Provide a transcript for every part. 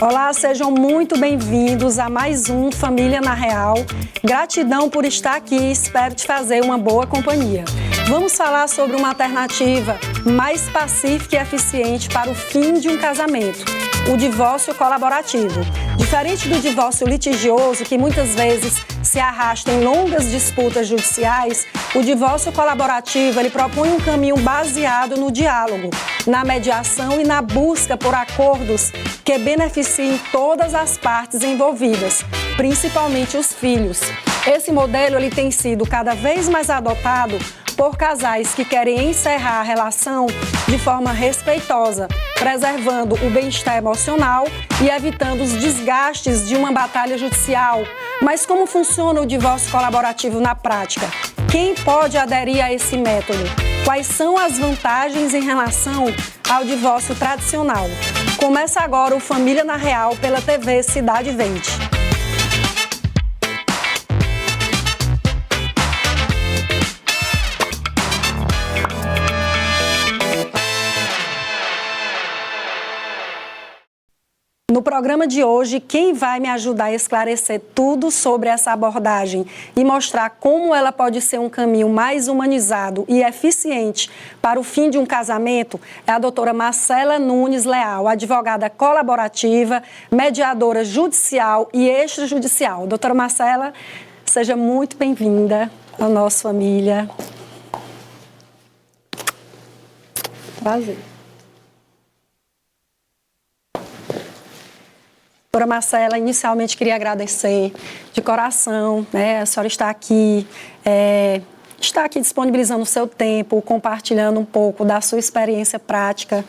Olá, sejam muito bem-vindos a mais um Família na Real. Gratidão por estar aqui, espero te fazer uma boa companhia. Vamos falar sobre uma alternativa mais pacífica e eficiente para o fim de um casamento, o divórcio colaborativo. Diferente do divórcio litigioso, que muitas vezes se arrasta em longas disputas judiciais, o divórcio colaborativo ele propõe um caminho baseado no diálogo, na mediação e na busca por acordos que beneficiem todas as partes envolvidas, principalmente os filhos. Esse modelo ele tem sido cada vez mais adotado por casais que querem encerrar a relação de forma respeitosa, preservando o bem-estar emocional e evitando os desgastes de uma batalha judicial. Mas como funciona o divórcio colaborativo na prática? Quem pode aderir a esse método? Quais são as vantagens em relação ao divórcio tradicional? Começa agora o Família na Real pela TV Cidade Verde. No programa de hoje, quem vai me ajudar a esclarecer tudo sobre essa abordagem e mostrar como ela pode ser um caminho mais humanizado e eficiente para o fim de um casamento é a doutora Marcela Nunes Leal, advogada colaborativa, mediadora judicial e extrajudicial. Doutora Marcela, seja muito bem-vinda à nossa família. Prazer. Doutora Marcela, inicialmente queria agradecer de coração, a senhora está aqui disponibilizando o seu tempo, compartilhando um pouco da sua experiência prática.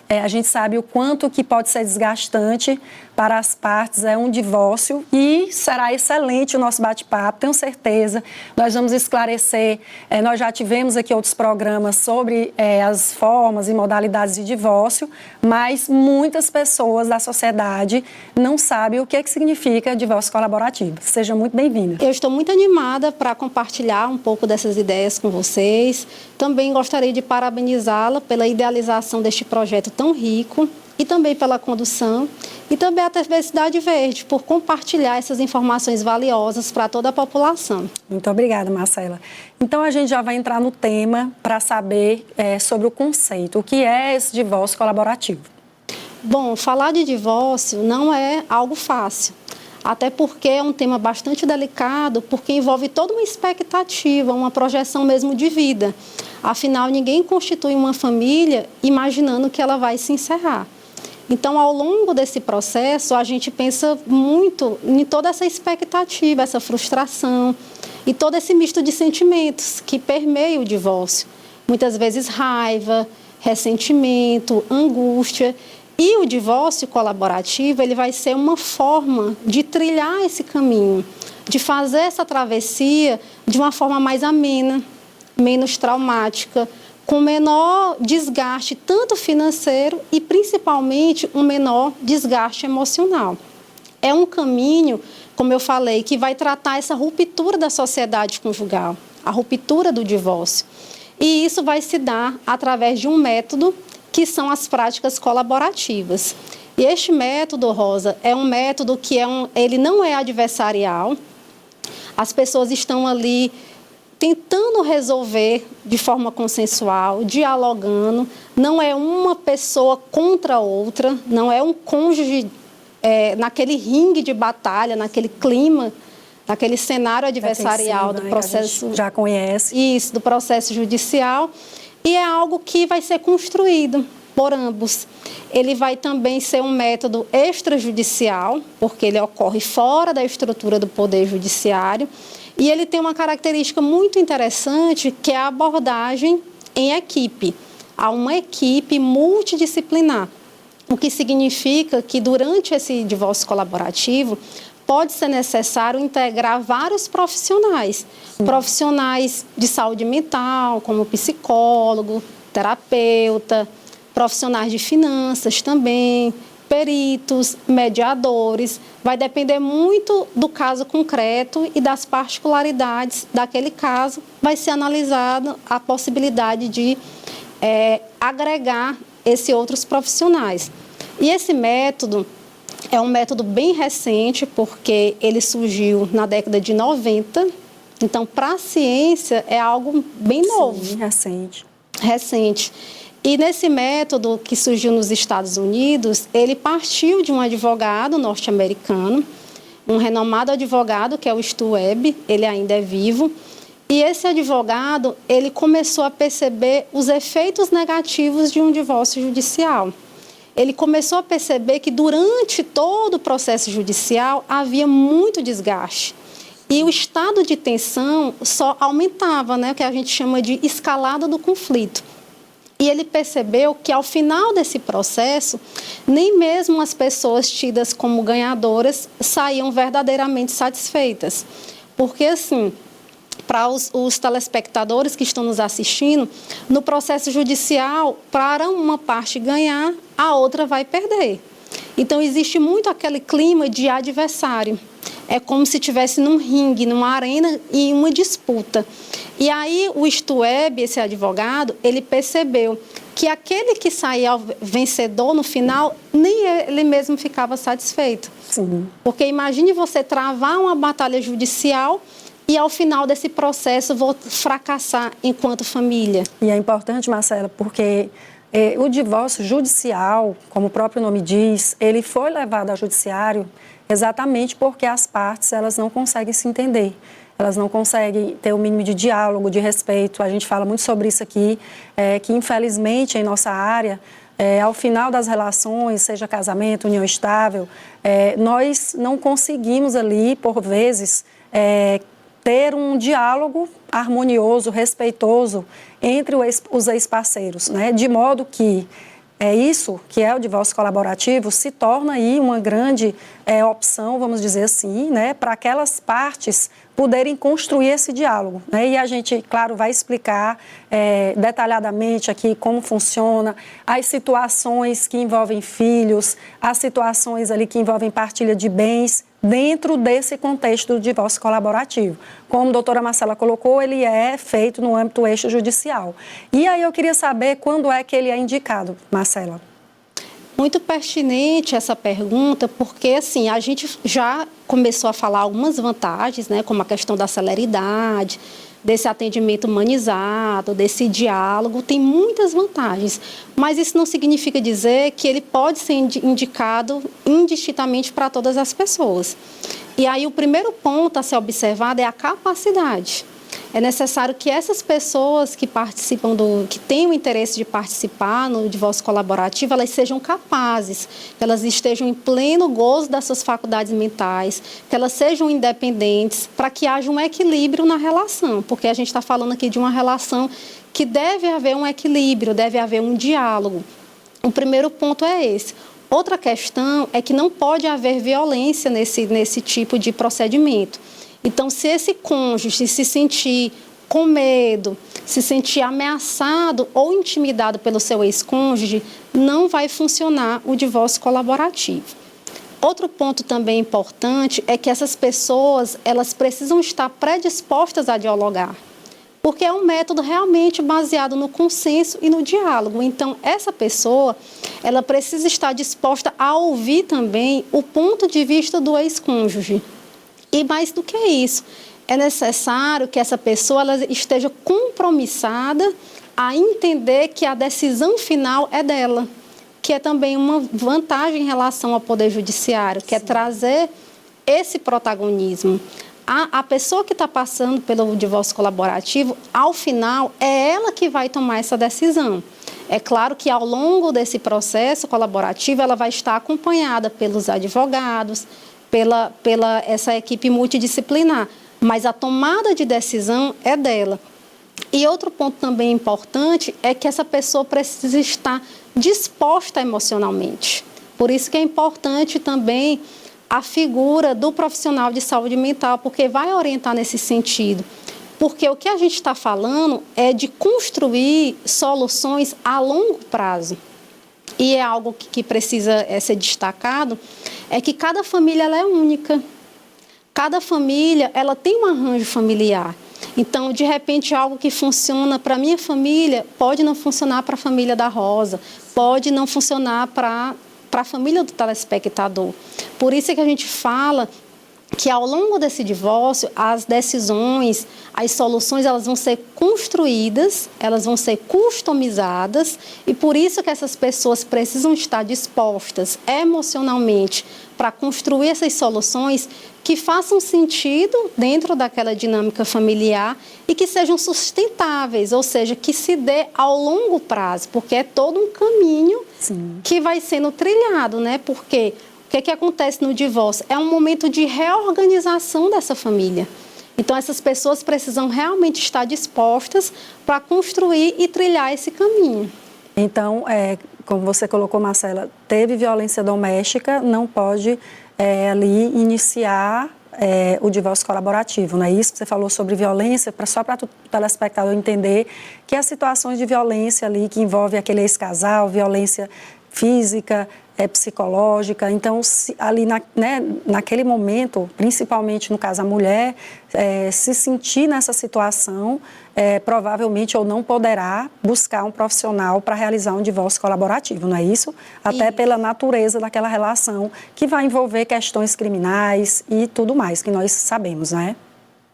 A gente sabe o quanto que pode ser desgastante para as partes, um divórcio, e será excelente o nosso bate-papo, tenho certeza. Nós vamos esclarecer, nós já tivemos aqui outros programas sobre as formas e modalidades de divórcio, mas muitas pessoas da sociedade não sabem o que significa divórcio colaborativo. Seja muito bem-vinda. Eu estou muito animada para compartilhar um pouco dessas ideias com vocês. Também gostaria de parabenizá-la pela idealização deste projeto tão rico e também pela condução e também a TV Cidade Verde por compartilhar essas informações valiosas para toda a população. Muito obrigada, Marcela. Então, a gente já vai entrar no tema para saber sobre o conceito. O que é esse divórcio colaborativo? Bom, falar de divórcio não é algo fácil, até porque é um tema bastante delicado, porque envolve toda uma expectativa, uma projeção mesmo de vida. Afinal, ninguém constitui uma família imaginando que ela vai se encerrar. Então, ao longo desse processo, a gente pensa muito em toda essa expectativa, essa frustração e todo esse misto de sentimentos que permeia o divórcio. Muitas vezes raiva, ressentimento, angústia. E o divórcio colaborativo, ele vai ser uma forma de trilhar esse caminho, de fazer essa travessia de uma forma mais amena, menos traumática, com menor desgaste, tanto financeiro e, principalmente, um menor desgaste emocional. É um caminho, como eu falei, que vai tratar essa ruptura da sociedade conjugal, a ruptura do divórcio. E isso vai se dar através de um método que são as práticas colaborativas. E este método, Rosa, é um método que ele não é adversarial. As pessoas estão ali tentando resolver de forma consensual, dialogando. Não é uma pessoa contra a outra, não é um cônjuge naquele ringue de batalha, naquele clima, naquele cenário adversarial do processo. A gente já conhece. Isso, do processo judicial. E é algo que vai ser construído por ambos. Ele vai também ser um método extrajudicial, porque ele ocorre fora da estrutura do Poder Judiciário. E ele tem uma característica muito interessante, que é a abordagem em equipe. Há uma equipe multidisciplinar, o que significa que durante esse divórcio colaborativo pode ser necessário integrar vários profissionais. Profissionais de saúde mental, como psicólogo, terapeuta, profissionais de finanças também, peritos, mediadores. Vai depender muito do caso concreto e das particularidades daquele caso. Vai ser analisada a possibilidade de agregar esses outros profissionais. E esse método, É um método bem recente, porque ele surgiu na década de 90. Então, para a ciência, é algo bem novo. Sim, recente. Recente. E nesse método que surgiu nos Estados Unidos, ele partiu de um advogado norte-americano, um renomado advogado, que é o Stu Webb, ele ainda é vivo. E esse advogado, ele começou a perceber os efeitos negativos de um divórcio judicial. Ele começou a perceber que durante todo o processo judicial havia muito desgaste. E o estado de tensão só aumentava, né, o que a gente chama de escalada do conflito. E ele percebeu que, ao final desse processo, nem mesmo as pessoas tidas como ganhadoras saíam verdadeiramente satisfeitas. Porque, assim, para os telespectadores que estão nos assistindo, no processo judicial, para uma parte ganhar, a outra vai perder. Então, existe muito aquele clima de adversário. É como se estivesse num ringue, numa arena, em uma disputa. E aí, o Stu Webb, esse advogado, ele percebeu que aquele que saía vencedor no final, nem ele mesmo ficava satisfeito. Sim. Porque imagine você travar uma batalha judicial e, ao final desse processo, vou fracassar enquanto família. E é importante, Marcela, porque o divórcio judicial, como o próprio nome diz, ele foi levado ao judiciário exatamente porque as partes, elas não conseguem se entender. Elas não conseguem ter o mínimo de diálogo, de respeito. A gente fala muito sobre isso aqui, que infelizmente em nossa área, ao final das relações, seja casamento, união estável, nós não conseguimos ali, por vezes, ter um diálogo harmonioso, respeitoso entre os ex-parceiros, né? De modo que isso, que é o divórcio colaborativo, se torna aí uma grande opção, vamos dizer assim, né, para aquelas partes poderem construir esse diálogo, né? E a gente, claro, vai explicar detalhadamente aqui como funciona, as situações que envolvem filhos, as situações ali que envolvem partilha de bens, dentro desse contexto do divórcio colaborativo. Como a doutora Marcela colocou, ele é feito no âmbito extrajudicial. E aí eu queria saber quando é que ele é indicado, Marcela. Muito pertinente essa pergunta, porque assim, a gente já começou a falar algumas vantagens, né, como a questão da celeridade, desse atendimento humanizado, desse diálogo, tem muitas vantagens. Mas isso não significa dizer que ele pode ser indicado indistintamente para todas as pessoas. E aí o primeiro ponto a ser observado é a capacidade. É necessário que essas pessoas que participam que têm o interesse de participar no divórcio colaborativo, elas sejam capazes, que elas estejam em pleno gozo das suas faculdades mentais, que elas sejam independentes, para que haja um equilíbrio na relação, porque a gente está falando aqui de uma relação que deve haver um equilíbrio, deve haver um diálogo. O primeiro ponto é esse. Outra questão é que não pode haver violência nesse tipo de procedimento. Então, se esse cônjuge se sentir com medo, se sentir ameaçado ou intimidado pelo seu ex-cônjuge, não vai funcionar o divórcio colaborativo. Outro ponto também importante é que essas pessoas, elas precisam estar predispostas a dialogar, porque é um método realmente baseado no consenso e no diálogo. Então, essa pessoa, ela precisa estar disposta a ouvir também o ponto de vista do ex-cônjuge. E mais do que isso, é necessário que essa pessoa ela esteja compromissada a entender que a decisão final é dela, que é também uma vantagem em relação ao Poder Judiciário, que é trazer esse protagonismo. A pessoa que está passando pelo divórcio colaborativo, ao final, é ela que vai tomar essa decisão. É claro que ao longo desse processo colaborativo, ela vai estar acompanhada pelos advogados, pela essa equipe multidisciplinar, mas a tomada de decisão é dela. E outro ponto também importante é que essa pessoa precisa estar disposta emocionalmente. Por isso que é importante também a figura do profissional de saúde mental, porque vai orientar nesse sentido. Porque o que a gente está falando é de construir soluções a longo prazo. E é algo que precisa ser destacado, é que cada família ela é única. Cada família ela tem um arranjo familiar. Então, de repente, algo que funciona para a minha família pode não funcionar para a família da Rosa, pode não funcionar para a família do telespectador. Por isso é que a gente fala que ao longo desse divórcio, as decisões, as soluções, elas vão ser construídas, elas vão ser customizadas, e por isso que essas pessoas precisam estar dispostas emocionalmente para construir essas soluções que façam sentido dentro daquela dinâmica familiar e que sejam sustentáveis, ou seja, que se dê ao longo prazo, porque é todo um caminho que vai sendo trilhado, né? Porque o que acontece no divórcio? É um momento de reorganização dessa família. Então, essas pessoas precisam realmente estar dispostas para construir e trilhar esse caminho. Então, como você colocou, Marcela, teve violência doméstica, não pode ali iniciar o divórcio colaborativo, não é isso que você falou sobre violência, só para o telespectador entender que as situações de violência ali que envolve aquele ex-casal, violência física, psicológica, então ali naquele momento, principalmente no caso a mulher, se sentir nessa situação, provavelmente ou não poderá buscar um profissional para realizar um divórcio colaborativo, não é isso? Até pela natureza daquela relação, que vai envolver questões criminais e tudo mais, que nós sabemos, não é?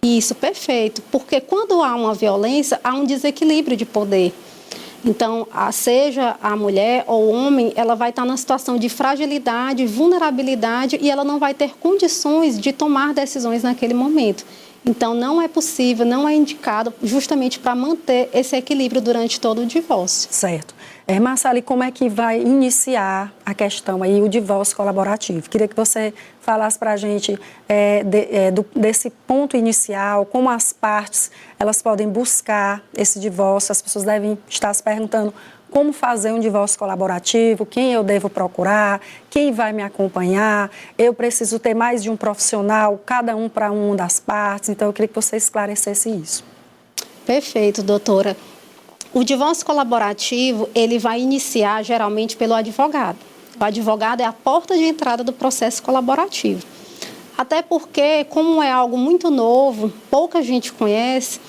Isso, perfeito, porque quando há uma violência, há um desequilíbrio de poder. Então, seja a mulher ou o homem, ela vai estar numa situação de fragilidade, vulnerabilidade e ela não vai ter condições de tomar decisões naquele momento. Então, não é possível, não é indicado justamente para manter esse equilíbrio durante todo o divórcio. Certo. Marcela, e como é que vai iniciar a questão aí, o divórcio colaborativo? Queria que você falasse para a gente desse ponto inicial, como as partes elas podem buscar esse divórcio. As pessoas devem estar se perguntando como fazer um divórcio colaborativo, quem eu devo procurar, quem vai me acompanhar, eu preciso ter mais de um profissional, cada um para uma das partes. Então, eu queria que você esclarecesse isso. Perfeito, doutora. O divórcio colaborativo, ele vai iniciar geralmente pelo advogado. O advogado é a porta de entrada do processo colaborativo. Até porque, como é algo muito novo, pouca gente conhece,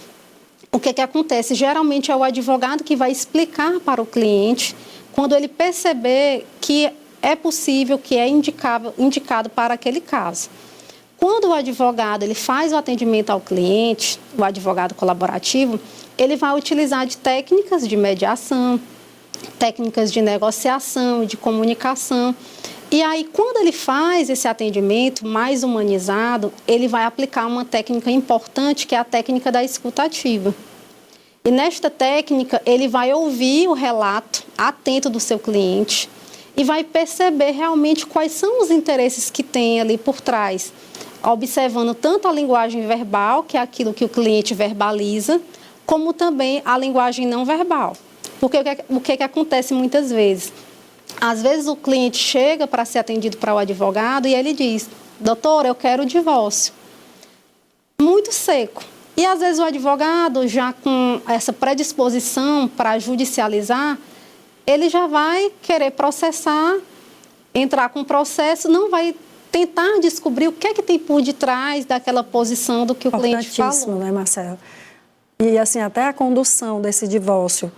o que acontece? Geralmente é o advogado que vai explicar para o cliente quando ele perceber que é possível, que é indicado para aquele caso. Quando o advogado ele faz o atendimento ao cliente, o advogado colaborativo, ele vai utilizar de técnicas de mediação, técnicas de negociação, de comunicação. E aí, quando ele faz esse atendimento mais humanizado, ele vai aplicar uma técnica importante, que é a técnica da escuta ativa. E nesta técnica, ele vai ouvir o relato atento do seu cliente e vai perceber realmente quais são os interesses que tem ali por trás, observando tanto a linguagem verbal, que é aquilo que o cliente verbaliza, como também a linguagem não verbal. Porque o que acontece muitas vezes? Às vezes o cliente chega para ser atendido para o advogado e ele diz: doutor, eu quero o divórcio. Muito seco. E às vezes o advogado, já com essa predisposição para judicializar, ele já vai querer processar, entrar com o processo, não vai tentar descobrir o que é que tem por detrás daquela posição do que o cliente falou. Importantíssimo, né, Marcela? E assim, até a condução desse divórcio,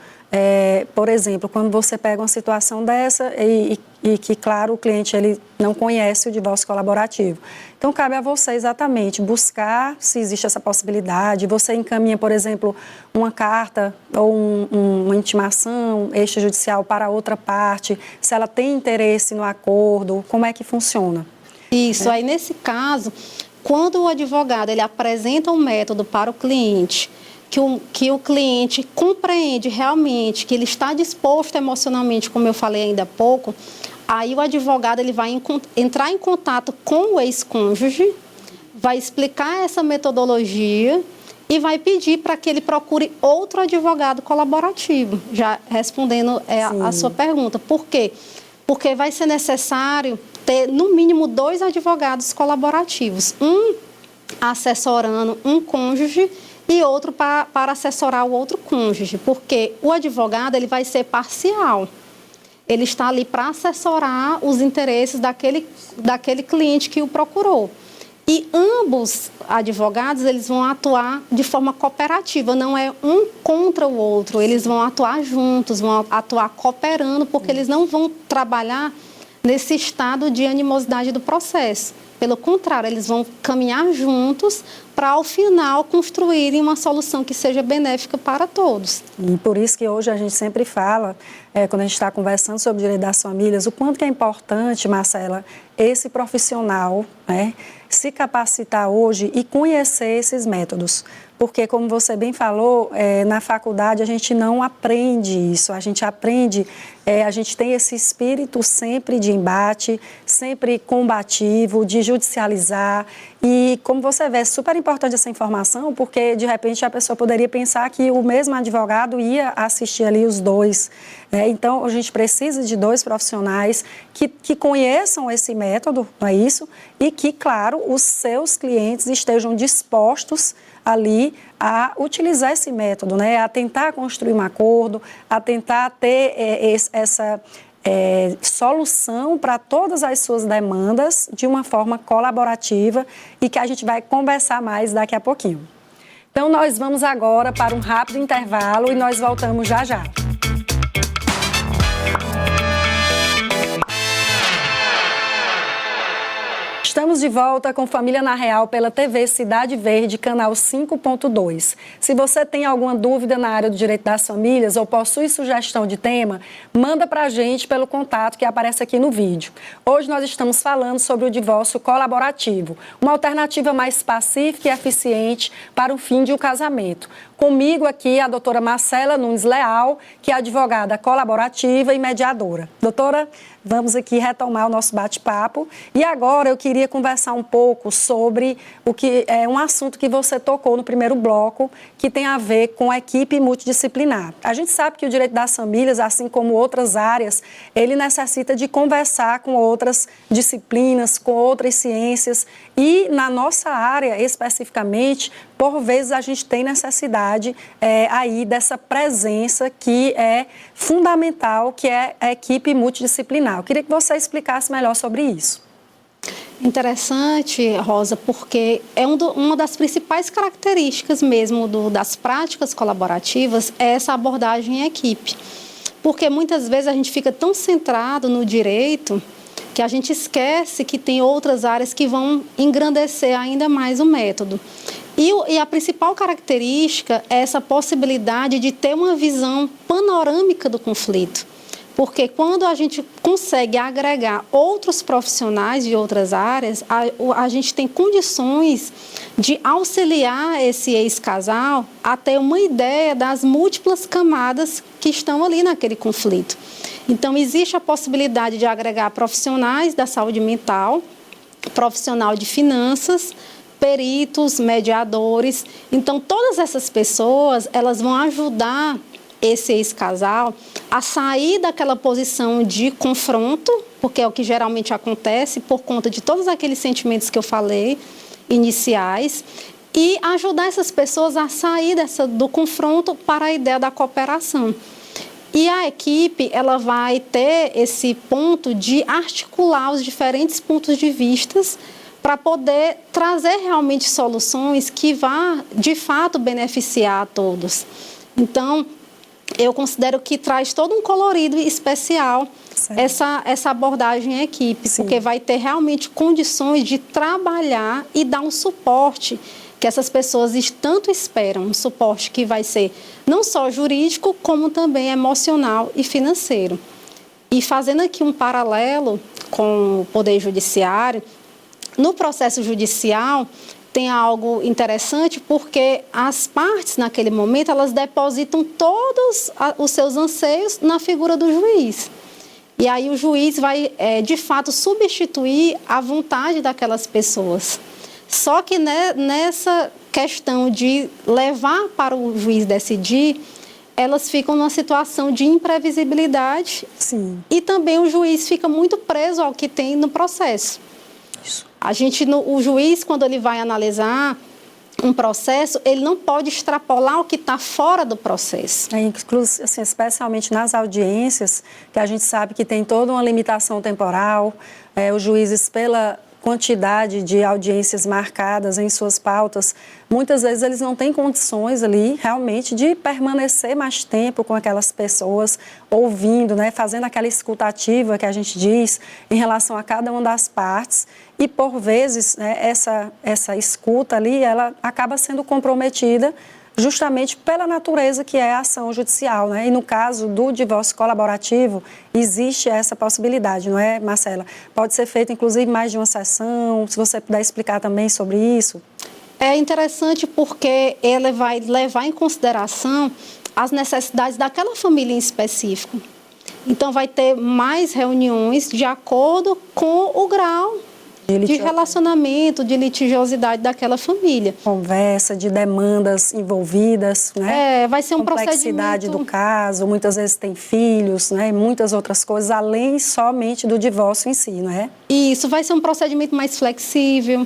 por exemplo, quando você pega uma situação dessa e que, claro, o cliente ele não conhece o divórcio colaborativo. Então, cabe a você exatamente buscar se existe essa possibilidade. Você encaminha, por exemplo, uma carta ou uma intimação extrajudicial para outra parte, se ela tem interesse no acordo, como é que funciona? Isso, aí nesse caso, quando o advogado ele apresenta um método para o cliente, que o cliente compreende realmente, que ele está disposto emocionalmente, como eu falei ainda há pouco, aí o advogado ele vai entrar em contato com o ex-cônjuge, vai explicar essa metodologia e vai pedir para que ele procure outro advogado colaborativo, já respondendo a sua pergunta. Por quê? Porque vai ser necessário ter, no mínimo, 2 advogados colaborativos, um assessorando um cônjuge e outro para assessorar o outro cônjuge, porque o advogado ele vai ser parcial. Ele está ali para assessorar os interesses daquele cliente que o procurou. E ambos advogados eles vão atuar de forma cooperativa, não é um contra o outro, eles vão atuar juntos, vão atuar cooperando, porque eles não vão trabalhar nesse estado de animosidade do processo. Pelo contrário, eles vão caminhar juntos para, ao final, construírem uma solução que seja benéfica para todos. E por isso que hoje a gente sempre fala, quando a gente está conversando sobre o direito das famílias, o quanto que é importante, Marcela, esse profissional, né, se capacitar hoje e conhecer esses métodos. Porque, como você bem falou, na faculdade a gente não aprende isso, a gente aprende, a gente tem esse espírito sempre de embate, sempre combativo, de judicializar. E, como você vê, é super importante essa informação, porque, de repente, a pessoa poderia pensar que o mesmo advogado ia assistir ali os dois. Então, a gente precisa de dois profissionais que conheçam esse método, não é isso? E que, claro, os seus clientes estejam dispostos ali a utilizar esse método, né? A tentar construir um acordo, a tentar ter essa solução para todas as suas demandas de uma forma colaborativa e que a gente vai conversar mais daqui a pouquinho. Então, nós vamos agora para um rápido intervalo e nós voltamos já já. Estamos de volta com Família na Real pela TV Cidade Verde, canal 5.2. Se você tem alguma dúvida na área do direito das famílias ou possui sugestão de tema, manda para a gente pelo contato que aparece aqui no vídeo. Hoje nós estamos falando sobre o divórcio colaborativo, uma alternativa mais pacífica e eficiente para o fim de um casamento. Comigo aqui a doutora Marcela Nunes Leal, que é advogada colaborativa e mediadora. Doutora, vamos aqui retomar o nosso bate-papo. E agora eu queria conversar um pouco sobre o que é um assunto que você tocou no primeiro bloco, que tem a ver com a equipe multidisciplinar. A gente sabe que o direito das famílias, assim como outras áreas, ele necessita de conversar com outras disciplinas, com outras ciências. E na nossa área, especificamente, por vezes a gente tem necessidade aí dessa presença que é fundamental, que é a equipe multidisciplinar. Eu queria que você explicasse melhor sobre isso. Interessante, Rosa, porque é uma das principais características mesmo das práticas colaborativas é essa abordagem em equipe. Porque muitas vezes a gente fica tão centrado no direito que a gente esquece que tem outras áreas que vão engrandecer ainda mais o método. E a principal característica é essa possibilidade de ter uma visão panorâmica do conflito. Porque quando a gente consegue agregar outros profissionais de outras áreas, a gente tem condições de auxiliar esse ex-casal a ter uma ideia das múltiplas camadas que estão ali naquele conflito. Então, existe a possibilidade de agregar profissionais da saúde mental, profissional de finanças, peritos, mediadores. Então, todas essas pessoas, elas vão ajudar esse ex-casal a sair daquela posição de confronto, porque é o que geralmente acontece por conta de todos aqueles sentimentos que eu falei, iniciais, e ajudar essas pessoas a sair do confronto para a ideia da cooperação. E a equipe, ela vai ter esse ponto de articular os diferentes pontos de vista para poder trazer realmente soluções que vá, de fato, beneficiar a todos. Então, eu considero que traz todo um colorido especial essa abordagem em equipe, Sim. porque vai ter realmente condições de trabalhar e dar um suporte que essas pessoas tanto esperam, um suporte que vai ser não só jurídico, como também emocional e financeiro. E fazendo aqui um paralelo com o Poder Judiciário, no processo judicial, tem algo interessante porque as partes, naquele momento, elas depositam todos os seus anseios na figura do juiz. E aí o juiz vai, de fato, substituir a vontade daquelas pessoas. Só que nessa questão de levar para o juiz decidir, elas ficam numa situação de imprevisibilidade. Sim. E também o juiz fica muito preso ao que tem no processo. Isso. O juiz, quando ele vai analisar um processo, ele não pode extrapolar o que está fora do processo. Inclusive, assim, especialmente nas audiências, que a gente sabe que tem toda uma limitação temporal, os juízes, quantidade de audiências marcadas em suas pautas, muitas vezes eles não têm condições ali realmente de permanecer mais tempo com aquelas pessoas, ouvindo, né, fazendo aquela escuta ativa que a gente diz em relação a cada uma das partes. E, por vezes, né, essa escuta ali, ela acaba sendo comprometida justamente pela natureza que é a ação judicial, né? E no caso do divórcio colaborativo, existe essa possibilidade, não é, Marcela? Pode ser feito, inclusive, mais de uma sessão, se você puder explicar também sobre isso. É interessante porque ele vai levar em consideração as necessidades daquela família em específico. Então, vai ter mais reuniões de acordo com o grau de relacionamento, de litigiosidade daquela família. Conversa, de demandas envolvidas, né? Vai ser um complexidade do caso, muitas vezes tem filhos, né? E muitas outras coisas, além somente do divórcio em si, não é? Isso, vai ser um procedimento mais flexível,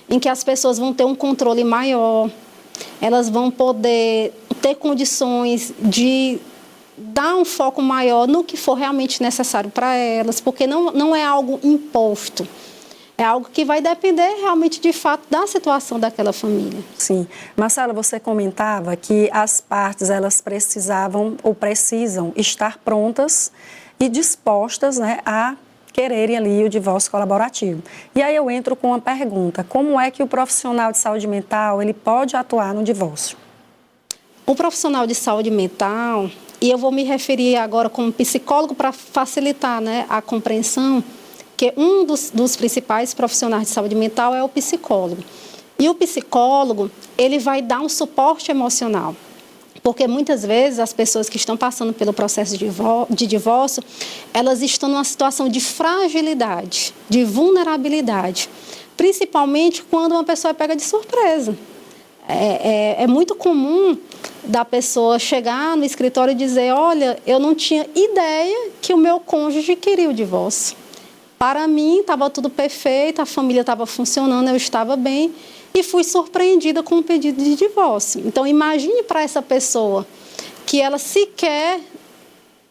em que as pessoas vão ter um controle maior, elas vão poder ter condições de dar um foco maior no que for realmente necessário para elas, porque não é algo imposto. É algo que vai depender realmente, de fato, da situação daquela família. Sim. Marcela, você comentava que as partes, elas precisavam ou precisam estar prontas e dispostas, né, a quererem ali o divórcio colaborativo. E aí eu entro com uma pergunta: como é que o profissional de saúde mental, ele pode atuar no divórcio? O profissional de saúde mental, e eu vou me referir agora como psicólogo para facilitar, né, a compreensão, que um dos principais profissionais de saúde mental é o psicólogo. E o psicólogo, ele vai dar um suporte emocional. Porque muitas vezes as pessoas que estão passando pelo processo de divórcio, elas estão numa situação de fragilidade, de vulnerabilidade. Principalmente quando uma pessoa é pega de surpresa. É muito comum da pessoa chegar no escritório e dizer: olha, eu não tinha ideia que o meu cônjuge queria o divórcio. Para mim, estava tudo perfeito, a família estava funcionando, eu estava bem e fui surpreendida com um pedido de divórcio. Então, imagine para essa pessoa que ela sequer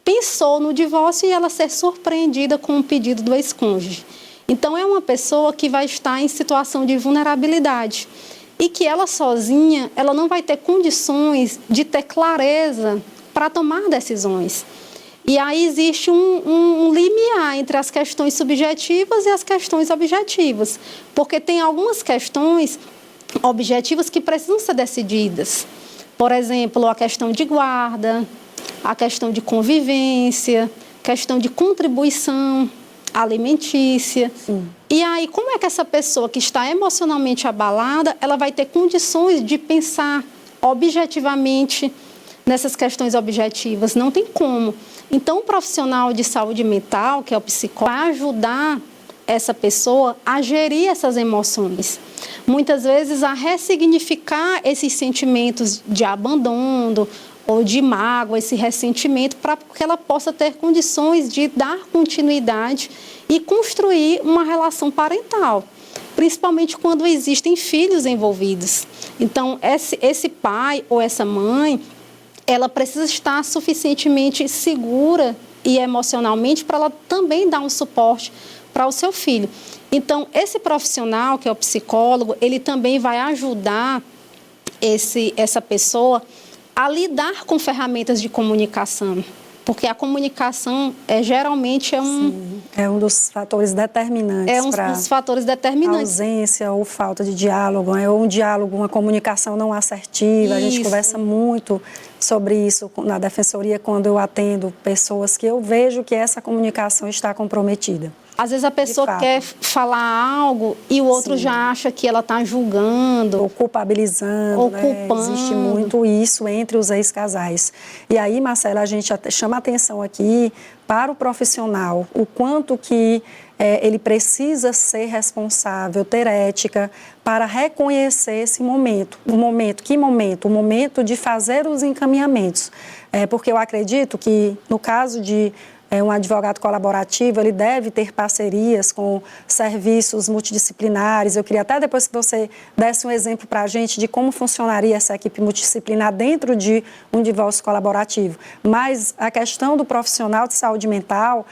pensou no divórcio e ela ser surpreendida com um pedido do ex-cônjuge. Então, é uma pessoa que vai estar em situação de vulnerabilidade e que ela sozinha, ela não vai ter condições de ter clareza para tomar decisões. E aí existe um limiar entre as questões subjetivas e as questões objetivas, porque tem algumas questões objetivas que precisam ser decididas. Por exemplo, a questão de guarda, a questão de convivência, questão de contribuição alimentícia. Sim. E aí, como é que essa pessoa que está emocionalmente abalada, ela vai ter condições de pensar objetivamente nessas questões objetivas? Não tem como. Então, o profissional de saúde mental, que é o psicólogo, vai ajudar essa pessoa a gerir essas emoções. Muitas vezes, a ressignificar esses sentimentos de abandono ou de mágoa, esse ressentimento, para que ela possa ter condições de dar continuidade e construir uma relação parental, principalmente quando existem filhos envolvidos. Então, esse pai ou essa mãe, ela precisa estar suficientemente segura e emocionalmente para ela também dar um suporte para o seu filho. Então, esse profissional, que é o psicólogo, ele também vai ajudar essa pessoa a lidar com ferramentas de comunicação. Porque a comunicação geralmente é um... Sim, é um dos fatores determinantes. É um dos fatores determinantes. Ausência ou falta de diálogo, ou um diálogo, uma comunicação não assertiva. Isso. A gente conversa muito sobre isso na Defensoria quando eu atendo pessoas que eu vejo que essa comunicação está comprometida. Às vezes a pessoa quer falar algo e o outro Sim. já acha que ela está julgando. Ou culpabilizando, né? Existe muito isso entre os ex-casais. E aí, Marcela, a gente chama a atenção aqui para o profissional, o quanto que ele precisa ser responsável, ter ética, para reconhecer esse momento. Que momento? O momento de fazer os encaminhamentos. Porque eu acredito que, no caso de um advogado colaborativo, ele deve ter parcerias com serviços multidisciplinares. Eu queria até depois que você desse um exemplo para a gente de como funcionaria essa equipe multidisciplinar dentro de um divórcio colaborativo. Mas a questão do profissional de saúde mental,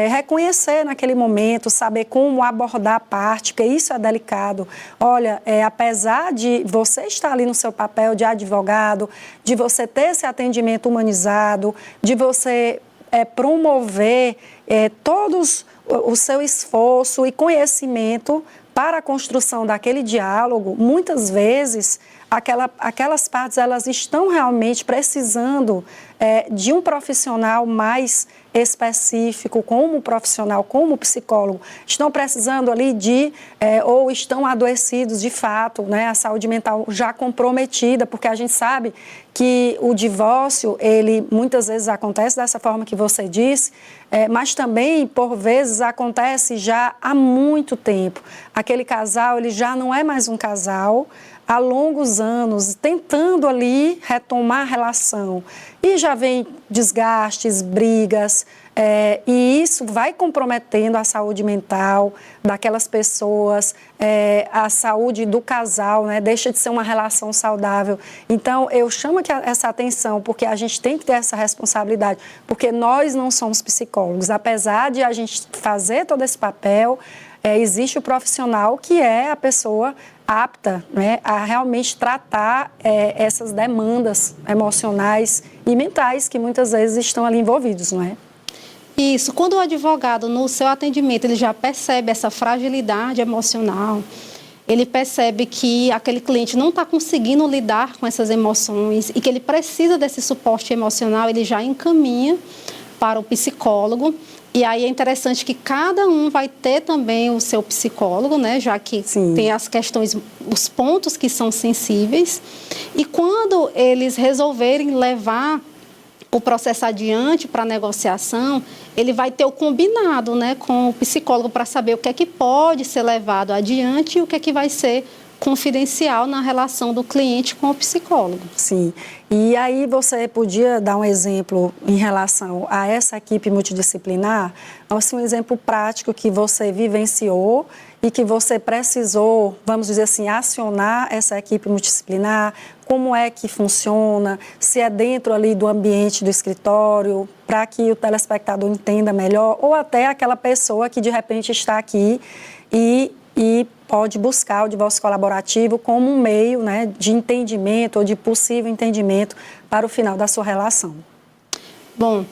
reconhecer naquele momento, saber como abordar a parte, porque isso é delicado. Olha, apesar de você estar ali no seu papel de advogado, de você ter esse atendimento humanizado, de você promover todos o seu esforço e conhecimento para a construção daquele diálogo, muitas vezes aquelas partes elas estão realmente precisando de um profissional mais específico, como profissional, como psicólogo, estão precisando ali ou estão adoecidos de fato, né, a saúde mental já comprometida, porque a gente sabe que o divórcio, ele muitas vezes acontece dessa forma que você disse, mas também, por vezes, acontece já há muito tempo. Aquele casal, ele já não é mais um casal, há longos anos, tentando ali retomar a relação. E já vem desgastes, brigas, e isso vai comprometendo a saúde mental daquelas pessoas, a saúde do casal, né? Deixa de ser uma relação saudável. Então, eu chamo essa atenção, porque a gente tem que ter essa responsabilidade, porque nós não somos psicólogos. Apesar de a gente fazer todo esse papel, existe o profissional que é a pessoa apta, né, a realmente tratar essas demandas emocionais e mentais que muitas vezes estão ali envolvidos, não é? Isso, quando o advogado, no seu atendimento, ele já percebe essa fragilidade emocional, ele percebe que aquele cliente não está conseguindo lidar com essas emoções e que ele precisa desse suporte emocional, ele já encaminha para o psicólogo. E aí é interessante que cada um vai ter também o seu psicólogo, né? Já que Sim. tem as questões, os pontos que são sensíveis. E quando eles resolverem levar o processo adiante para a negociação, ele vai ter o combinado, né, com o psicólogo para saber o que é que pode ser levado adiante e o que é que vai ser confidencial na relação do cliente com o psicólogo. Sim. E aí você podia dar um exemplo em relação a essa equipe multidisciplinar, assim, um exemplo prático que você vivenciou e que você precisou, vamos dizer assim, acionar essa equipe multidisciplinar, como é que funciona, se é dentro ali do ambiente do escritório, para que o telespectador entenda melhor, ou até aquela pessoa que de repente está aqui e pode buscar o divórcio colaborativo como um meio, né, de entendimento ou de possível entendimento para o final da sua relação. Bom,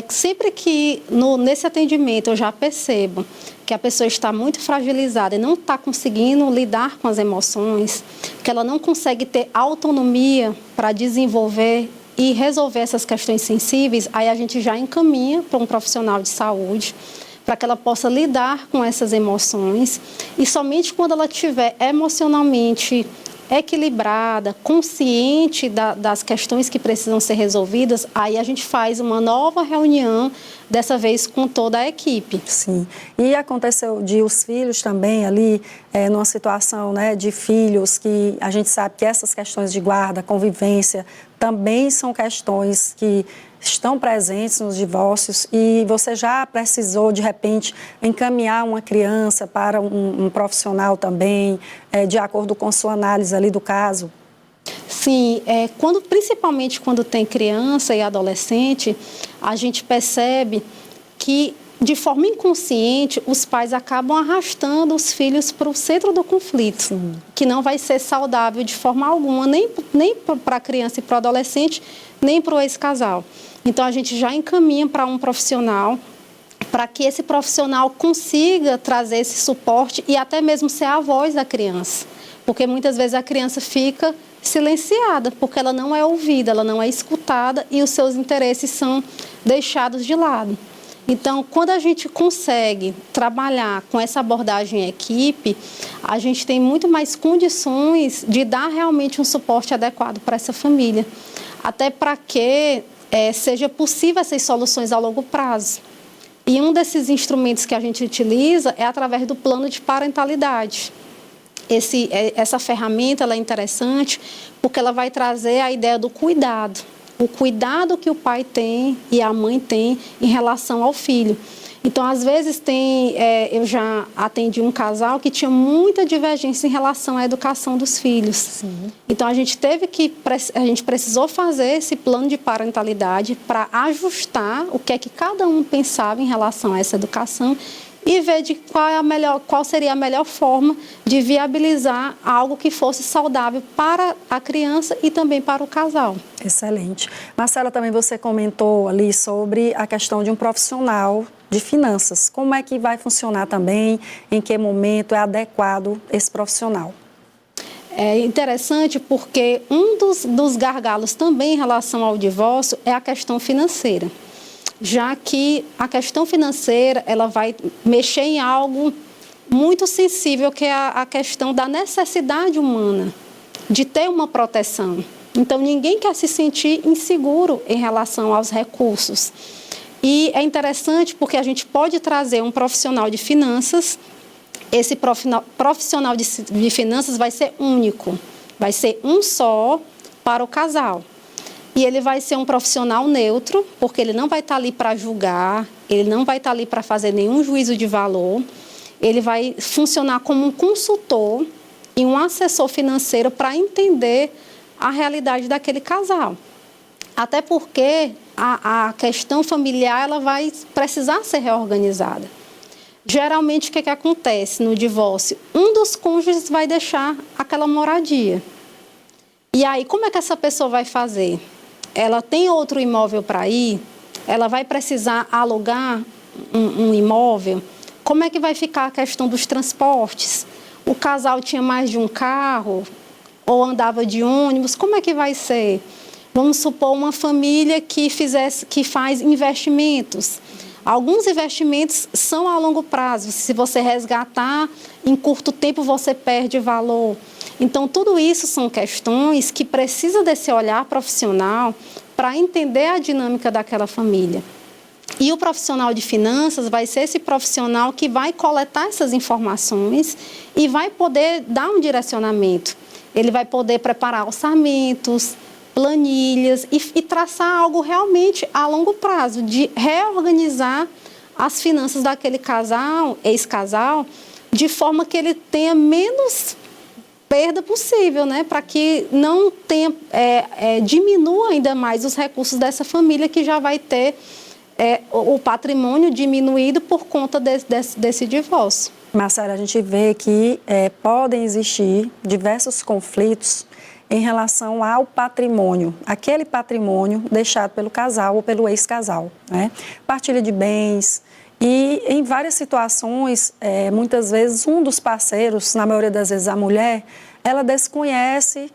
sempre que nesse atendimento eu já percebo que a pessoa está muito fragilizada e não está conseguindo lidar com as emoções, que ela não consegue ter autonomia para desenvolver e resolver essas questões sensíveis, aí a gente já encaminha para um profissional de saúde, para que ela possa lidar com essas emoções e somente quando ela estiver emocionalmente equilibrada, consciente das questões que precisam ser resolvidas, aí a gente faz uma nova reunião, dessa vez com toda a equipe. Sim. E aconteceu de os filhos também ali, numa situação, né, de filhos que a gente sabe que essas questões de guarda, convivência, também são questões que estão presentes nos divórcios e você já precisou, de repente, encaminhar uma criança para um profissional também, de acordo com sua análise ali do caso? Sim, principalmente quando tem criança e adolescente, a gente percebe que, de forma inconsciente, os pais acabam arrastando os filhos para o centro do conflito, Sim. que não vai ser saudável de forma alguma, nem para a criança e para o adolescente, nem para o ex-casal. Então, a gente já encaminha para um profissional, para que esse profissional consiga trazer esse suporte e até mesmo ser a voz da criança. Porque muitas vezes a criança fica silenciada, porque ela não é ouvida, ela não é escutada e os seus interesses são deixados de lado. Então, quando a gente consegue trabalhar com essa abordagem em equipe, a gente tem muito mais condições de dar realmente um suporte adequado para essa família. Até para que seja possível essas soluções a longo prazo. E um desses instrumentos que a gente utiliza é através do plano de parentalidade. Essa ferramenta ela é interessante porque ela vai trazer a ideia do cuidado. o cuidado que o pai tem e a mãe tem em relação ao filho. Então, às vezes, eu já atendi um casal que tinha muita divergência em relação à educação dos filhos. Sim. Então, a gente precisou fazer esse plano de parentalidade para ajustar o que é que cada um pensava em relação a essa educação e ver qual seria a melhor forma de viabilizar algo que fosse saudável para a criança e também para o casal. Excelente. Marcela, também você comentou ali sobre a questão de um profissional de finanças. Como é que vai funcionar também? Em que momento é adequado esse profissional? É interessante porque um dos gargalos também em relação ao divórcio é a questão financeira, já que a questão financeira ela vai mexer em algo muito sensível, que é a questão da necessidade humana de ter uma proteção. Então, ninguém quer se sentir inseguro em relação aos recursos. E é interessante porque a gente pode trazer um profissional de finanças. Esse profissional de finanças vai ser único, vai ser um só para o casal. E ele vai ser um profissional neutro, porque ele não vai estar ali para julgar, ele não vai estar ali para fazer nenhum juízo de valor. Ele vai funcionar como um consultor e um assessor financeiro para entender a realidade daquele casal. Até porque a questão familiar ela vai precisar ser reorganizada. Geralmente, o que acontece no divórcio? Um dos cônjuges vai deixar aquela moradia. E aí, como é que essa pessoa vai fazer? Ela tem outro imóvel para ir? Ela vai precisar alugar um imóvel? Como é que vai ficar a questão dos transportes? O casal tinha mais de um carro? Ou andava de ônibus? Como é que vai ser? Vamos supor uma família que faz investimentos. Alguns investimentos são a longo prazo. Se você resgatar, em curto tempo você perde valor. Então, tudo isso são questões que precisam desse olhar profissional para entender a dinâmica daquela família. E o profissional de finanças vai ser esse profissional que vai coletar essas informações e vai poder dar um direcionamento. Ele vai poder preparar orçamentos, planilhas e traçar algo realmente a longo prazo, de reorganizar as finanças daquele casal, ex-casal, de forma que ele tenha menos perda possível, né? Para que não tenha, diminua ainda mais os recursos dessa família que já vai ter o patrimônio diminuído por conta desse divórcio. Marcela, a gente vê que podem existir diversos conflitos em relação ao patrimônio, aquele patrimônio deixado pelo casal ou pelo ex-casal, né? Partilha de bens e em várias situações, muitas vezes um dos parceiros, na maioria das vezes a mulher, ela desconhece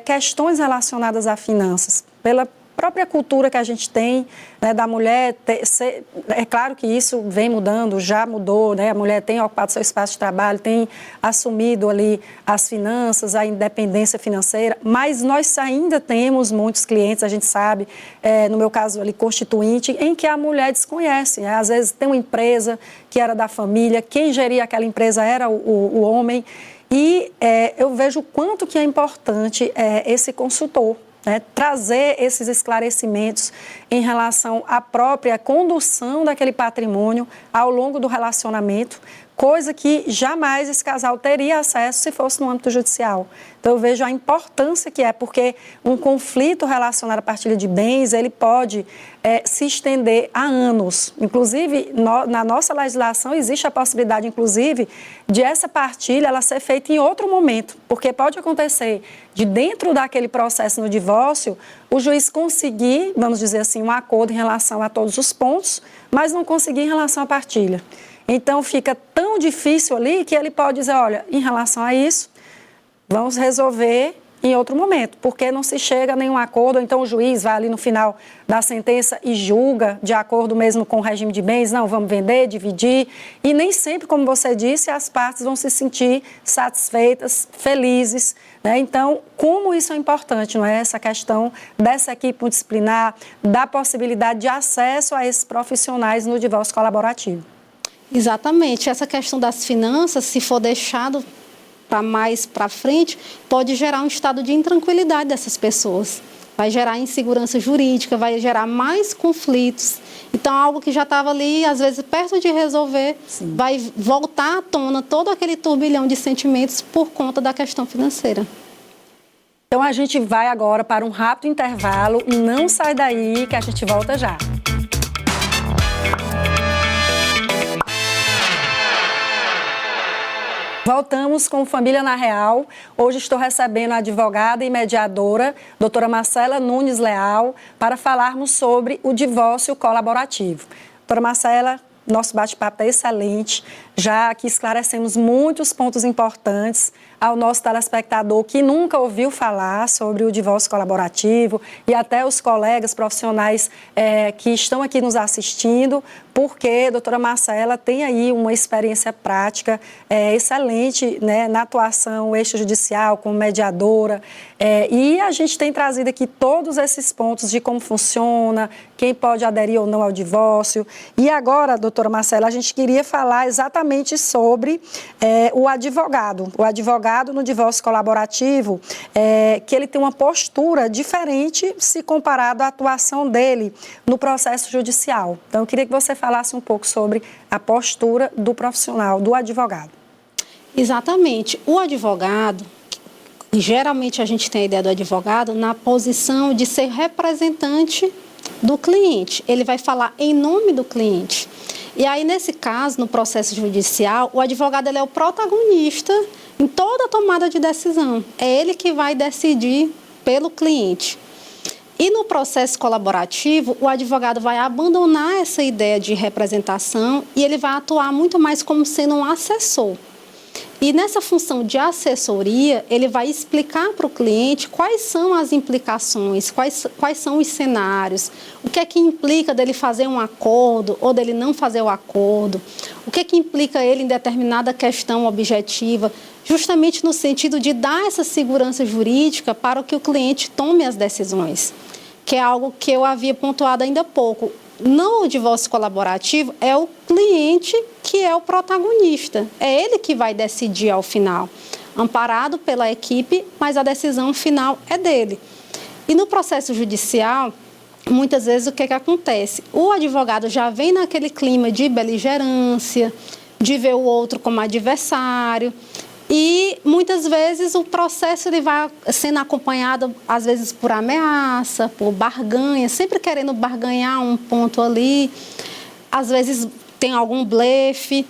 questões relacionadas a finanças, pela própria cultura que a gente tem, né, da mulher, é claro que isso vem mudando, já mudou, né? A mulher tem ocupado seu espaço de trabalho, tem assumido ali as finanças, a independência financeira, mas nós ainda temos muitos clientes, a gente sabe, no meu caso ali, constituinte, em que a mulher desconhece, né? Às vezes tem uma empresa que era da família, quem geria aquela empresa era o homem, e eu vejo o quanto que é importante esse consultor, né, trazer esses esclarecimentos em relação à própria condução daquele patrimônio ao longo do relacionamento, coisa que jamais esse casal teria acesso se fosse no âmbito judicial. Então, eu vejo a importância que é, porque um conflito relacionado à partilha de bens, ele pode se estender a anos. Inclusive, na nossa legislação, existe a possibilidade, inclusive, de essa partilha ela ser feita em outro momento, porque pode acontecer de dentro daquele processo no divórcio, o juiz conseguir, vamos dizer assim, um acordo em relação a todos os pontos, mas não conseguir em relação à partilha. Então, fica tão difícil ali que ele pode dizer, olha, em relação a isso, vamos resolver em outro momento, porque não se chega a nenhum acordo, ou então o juiz vai ali no final da sentença e julga de acordo mesmo com o regime de bens, não, vamos vender, dividir, e nem sempre, como você disse, as partes vão se sentir satisfeitas, felizes, né? Então, como isso é importante, não é? Essa questão dessa equipe multidisciplinar, da possibilidade de acesso a esses profissionais no divórcio colaborativo. Exatamente. Essa questão das finanças, se for deixado mais para frente, pode gerar um estado de intranquilidade dessas pessoas. vai gerar insegurança jurídica, vai gerar mais conflitos. Então, algo que já estava ali, às vezes, perto de resolver, Sim. vai voltar à tona todo aquele turbilhão de sentimentos por conta da questão financeira. Então, a gente vai agora para um rápido intervalo. Não sai daí que a gente volta já. Voltamos com Família na Real. Hoje estou recebendo a advogada e mediadora, doutora Marcela Nunes Leal, para falarmos sobre o divórcio colaborativo. Doutora Marcela, nosso bate-papo está excelente, já que esclarecemos muitos pontos importantes ao nosso telespectador que nunca ouviu falar sobre o divórcio colaborativo e até os colegas profissionais que estão aqui nos assistindo, porque a doutora Marcela tem aí uma experiência prática excelente, né, na atuação extrajudicial como mediadora, e a gente tem trazido aqui todos esses pontos de como funciona, quem pode aderir ou não ao divórcio. E agora, doutora Marcela, a gente queria falar exatamente sobre o advogado. O advogado no divórcio colaborativo, que ele tem uma postura diferente se comparado à atuação dele no processo judicial. Então, eu queria que você falasse um pouco sobre a postura do profissional, do advogado. Exatamente. O advogado, geralmente a gente tem a ideia do advogado na posição de ser representante do cliente. Ele vai falar em nome do cliente. E aí, nesse caso, no processo judicial, o advogado ele é o protagonista em toda a tomada de decisão. É ele que vai decidir pelo cliente. E no processo colaborativo, o advogado vai abandonar essa ideia de representação e ele vai atuar muito mais como sendo um assessor. E nessa função de assessoria, ele vai explicar para o cliente quais são as implicações, quais são os cenários, o que é que implica dele fazer um acordo ou dele não fazer o acordo, o que é que implica ele em determinada questão objetiva, justamente no sentido de dar essa segurança jurídica para que o cliente tome as decisões, que é algo que eu havia pontuado ainda há pouco. No divórcio colaborativo, é o cliente que é o protagonista. É ele que vai decidir ao final, amparado pela equipe, mas a decisão final é dele. E no processo judicial, muitas vezes o que acontece? O advogado já vem naquele clima de beligerância, de ver o outro como adversário. E, muitas vezes, o processo ele vai sendo acompanhado, às vezes, por ameaça, por barganha, sempre querendo barganhar um ponto ali. Às vezes, tem algum blefe.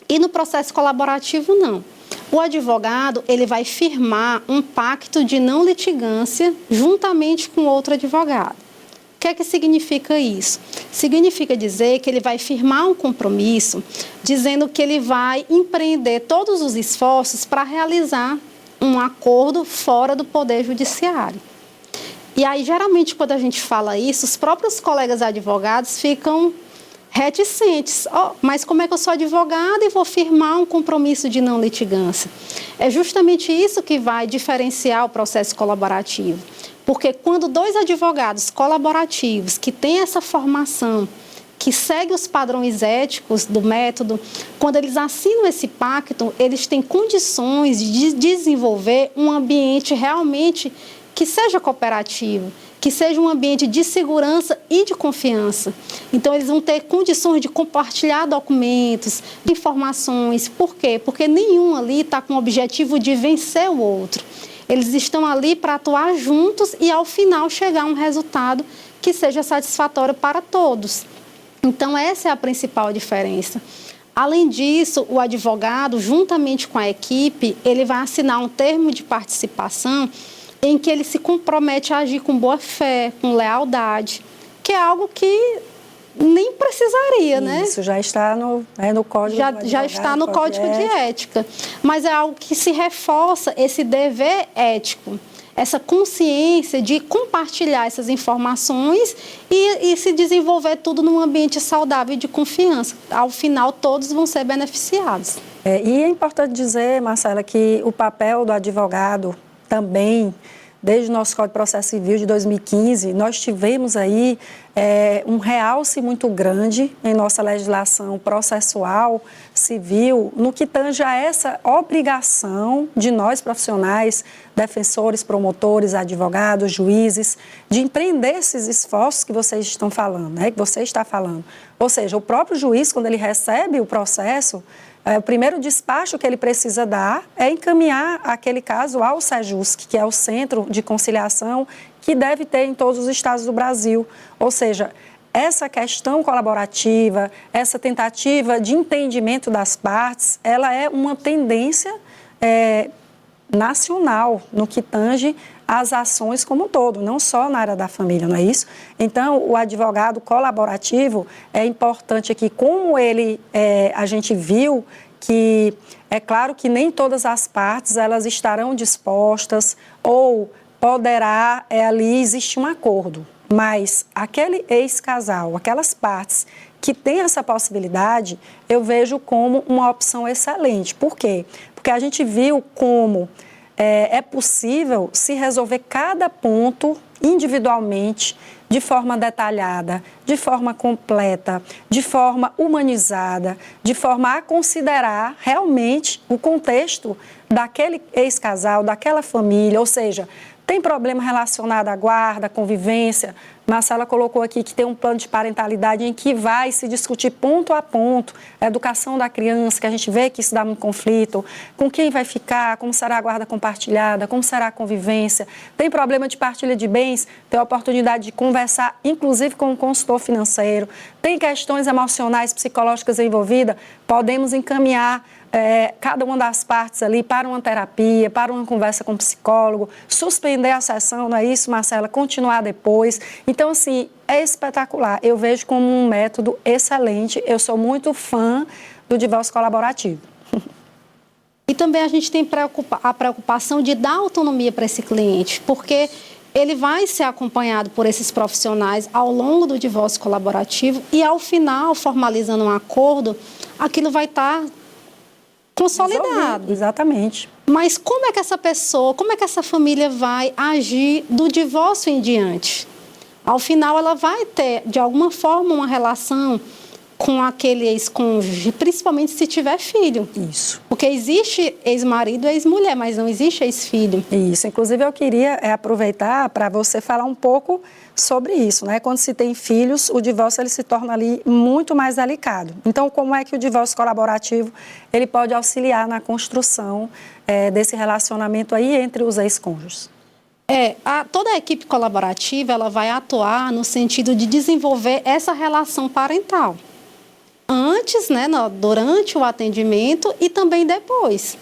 E no processo colaborativo, não. O advogado ele vai firmar um pacto de não litigância juntamente com outro advogado. O que é que significa isso? Significa dizer que ele vai firmar um compromisso dizendo que ele vai empreender todos os esforços para realizar um acordo fora do Poder Judiciário. E aí, geralmente, quando a gente fala isso, os próprios colegas advogados ficam reticentes. Mas como é que eu sou advogada e vou firmar um compromisso de não litigância? É justamente isso que vai diferenciar o processo colaborativo. Porque quando dois advogados colaborativos que têm essa formação, que seguem os padrões éticos do método, quando eles assinam esse pacto, eles têm condições de desenvolver um ambiente realmente que seja cooperativo, que seja um ambiente de segurança e de confiança. Então, eles vão ter condições de compartilhar documentos, informações. Por quê? Porque nenhum ali está com o objetivo de vencer o outro. Eles estão ali para atuar juntos e, ao final, chegar a um resultado que seja satisfatório para todos. Então, essa é a principal diferença. Além disso, o advogado, juntamente com a equipe, ele vai assinar um termo de participação em que ele se compromete a agir com boa fé, com lealdade, que é algo que nem precisaria, né? Isso já está no Código do Advogado, já está no Código de Ética. Mas é algo que se reforça esse dever ético, essa consciência de compartilhar essas informações e se desenvolver tudo num ambiente saudável e de confiança. Ao final, todos vão ser beneficiados. E é importante dizer, Marcela, que o papel do advogado também desde o nosso Código de Processo Civil de 2015, nós tivemos aí um realce muito grande em nossa legislação processual civil no que tange a essa obrigação de nós profissionais, defensores, promotores, advogados, juízes, de empreender esses esforços que vocês estão falando, né, que você está falando. Ou seja, o próprio juiz, quando ele recebe o processo, o primeiro despacho que ele precisa dar é encaminhar aquele caso ao SEJUSC, que é o Centro de Conciliação que deve ter em todos os estados do Brasil. Ou seja, essa questão colaborativa, essa tentativa de entendimento das partes, ela é uma tendência nacional no que tange as ações como um todo, não só na área da família, não é isso? Então, o advogado colaborativo é importante aqui, como a gente viu que é claro que nem todas as partes elas estarão dispostas ou poderá ali existir um acordo, mas aquele ex-casal, aquelas partes que têm essa possibilidade, eu vejo como uma opção excelente. Por quê? Porque a gente viu como é possível se resolver cada ponto individualmente, de forma detalhada, de forma completa, de forma humanizada, de forma a considerar realmente o contexto daquele ex-casal, daquela família, ou seja, tem problema relacionado à guarda, à convivência. Marcela colocou aqui que tem um plano de parentalidade em que vai se discutir ponto a ponto a educação da criança, que a gente vê que isso dá muito conflito, com quem vai ficar, como será a guarda compartilhada, como será a convivência. Tem problema de partilha de bens, tem a oportunidade de conversar, inclusive com um consultor financeiro. Tem questões emocionais, psicológicas envolvidas, podemos encaminhar cada uma das partes ali para uma terapia, para uma conversa com o psicólogo, suspender a sessão, não é isso, Marcela? Continuar depois. Então, assim, é espetacular. Eu vejo como um método excelente. Eu sou muito fã do divórcio colaborativo. E também a gente tem a preocupação de dar autonomia para esse cliente, porque ele vai ser acompanhado por esses profissionais ao longo do divórcio colaborativo e, ao final, formalizando um acordo, aquilo vai estar consolidado. Resolvido, exatamente. Mas como é que essa pessoa, como é que essa família vai agir do divórcio em diante? Ao final, ela vai ter, de alguma forma, uma relação com aquele ex-cônjuge, principalmente se tiver filho. Isso. Porque existe ex-marido e ex-mulher, mas não existe ex-filho. Isso. Inclusive, eu queria aproveitar para você falar um pouco sobre isso, né? Quando se tem filhos, o divórcio ele se torna ali muito mais delicado. Então, como é que o divórcio colaborativo ele pode auxiliar na construção desse relacionamento aí entre os ex-cônjuges? Toda a equipe colaborativa ela vai atuar no sentido de desenvolver essa relação parental. Antes, né, durante o atendimento e também depois.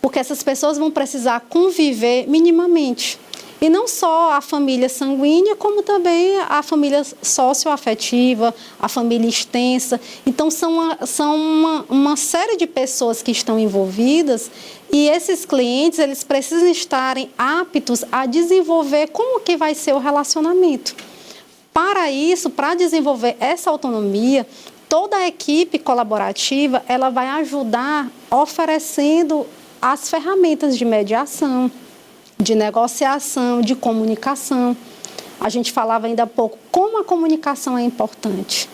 Porque essas pessoas vão precisar conviver minimamente. E não só a família sanguínea, como também a família socioafetiva, a família extensa. Então, são uma série de pessoas que estão envolvidas e esses clientes, eles precisam estarem aptos a desenvolver como que vai ser o relacionamento. Para isso, para desenvolver essa autonomia, toda a equipe colaborativa, ela vai ajudar oferecendo as ferramentas de mediação, de negociação, de comunicação. A gente falava ainda há pouco como a comunicação é importante.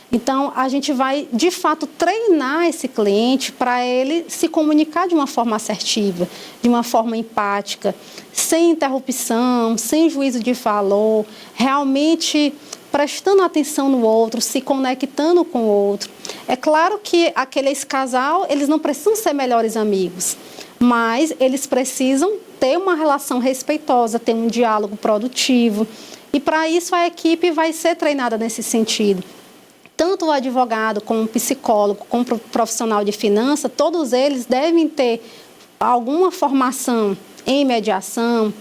Então, a gente vai, de fato, treinar esse cliente para ele se comunicar de uma forma assertiva, de uma forma empática, sem interrupção, sem juízo de valor, realmente prestando atenção no outro, se conectando com o outro. É claro que aquele casal, eles não precisam ser melhores amigos, mas eles precisam ter uma relação respeitosa, ter um diálogo produtivo. E, para isso, a equipe vai ser treinada nesse sentido. Tanto o advogado, como o psicólogo, como o profissional de finanças, todos eles devem ter alguma formação em mediação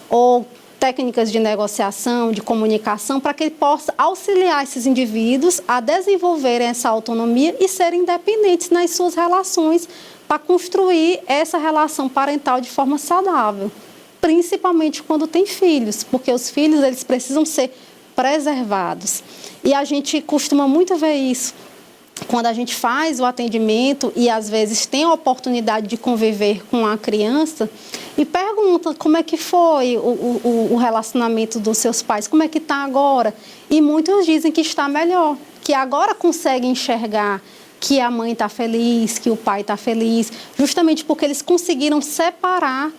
ou técnicas de negociação, de comunicação, para que ele possa auxiliar esses indivíduos a desenvolverem essa autonomia e serem independentes nas suas relações para construir essa relação parental de forma saudável, principalmente quando tem filhos, porque os filhos eles precisam ser preservados. E a gente costuma muito ver isso. quando a gente faz o atendimento e às vezes tem a oportunidade de conviver com a criança e pergunta como é que foi o relacionamento dos seus pais, como é que está agora. E muitos dizem que está melhor, que agora conseguem enxergar que a mãe está feliz, que o pai está feliz, justamente porque eles conseguiram separar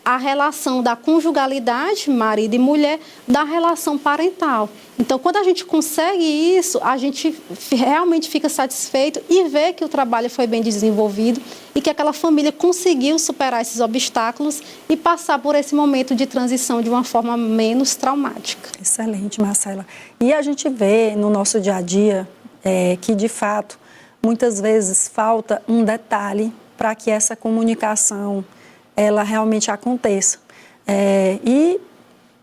a relação da conjugalidade, marido e mulher, da relação parental. Então, quando a gente consegue isso, a gente realmente fica satisfeito e vê que o trabalho foi bem desenvolvido e que aquela família conseguiu superar esses obstáculos e passar por esse momento de transição de uma forma menos traumática. Excelente, Marcela. E a gente vê no nosso dia a dia que, de fato, muitas vezes falta um detalhe para que essa comunicação ela realmente aconteça. E,